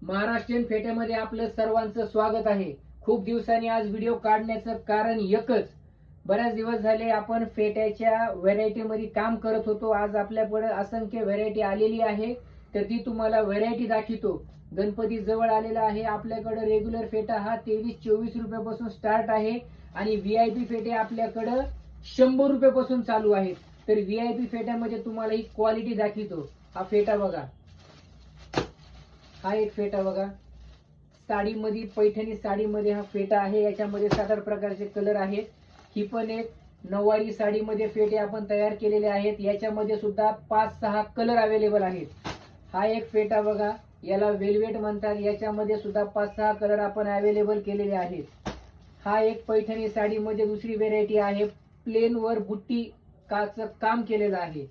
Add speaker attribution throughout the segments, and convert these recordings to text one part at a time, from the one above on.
Speaker 1: महाराष्ट्रीयन फेट्यामध्ये आपलं सर्वांचं स्वागत आहे। खूप दिवसांनी आज व्हिडिओ काढण्याचं कारण एकच, बरेच दिवस झाले आपण फेट्याच्या व्हरायटी मध्ये काम करत होतो। आज आपल्याकडे असंख्य व्हरायटी आलेली आहे, तर ती तुम्हाला व्हरायटी दाखवतो। गणपती जवळ आलेला आहे, आपल्याकडे रेग्युलर फेटा हा 23-24 रुपयापासून स्टार्ट आहे आणि व्हीआयपी फेटे आपल्याकडे 100 रुपयापासून चालू आहेत। तर व्हीआयपी फेट्यामध्ये तुम्हाला ही क्वालिटी दाखवतो। हा फेटा बघा, हा एक फेटा बघा, साडीमध्ये पैठणी साडीमध्ये हा फेटा आहे। याच्यामध्ये 7 प्रकारचे कलर आहेत। ही पण एक नऊवारी साडीमध्ये फेटे आपण तयार केलेले आहेत। याच्यामध्ये सुद्धा 5-6 कलर अवेलेबल आहेत। हा एक फेटा बघा, याला वेलवेट म्हणतात। याच्यामध्ये सुद्धा 5-6 कलर आपण अवेलेबल केलेले आहेत। हा एक पैठणी साडीमध्ये दुसरी व्हेरायटी आहे, प्लेन वर बुट्टी काच काम केलेलं आहे।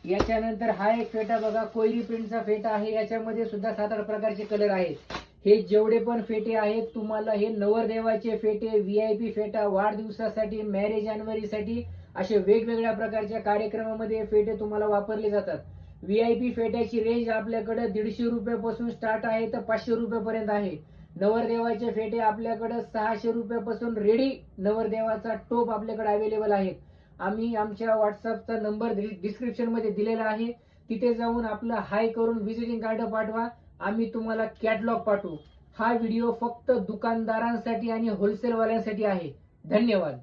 Speaker 1: याच्यानंतर हा एक फेटा बघा, कोयरी प्रिंटचा फेटा आहे। याच्यामध्ये सुद्धा 7-8 प्रकारचे कलर आहेत। हे जेवढे पण फेटे आहेत, तुम्हाला हे नवरदेवाचे फेटे, व्हीआयपी फेटा, वाढदिवसासाठी, मॅरेज अॅनिव्हर्सरीसाठी असे वेगवेगळ्या प्रकारच्या कार्यक्रमामध्ये फेटे तुम्हाला वापरले जातात। व्हीआयपी फेट्याची रेंज आपल्याकडे 150 रुपयापासून स्टार्ट आहे तर 500 रुपयापर्यंत आहे। नवरदेवाचे फेटे आपल्याकडे 600 रुपयापासून रेडी नवरदेवाचा टोप आपल्याकडे अवेलेबल आहे। आम्ही आमच्या व्हॉट्सअपचा नंबर डिस्क्रिप्शन मध्ये दिलेला आहे, तिथे जाऊन आपलं हाय करून विजिटिंग कार्ड पाठवा, आम्ही तुम्हाला कॅटलॉग पाठवू। हा व्हिडिओ फक्त दुकानदारांसाठी आणि होलसेल वाल्यांसाठी आहे। धन्यवाद।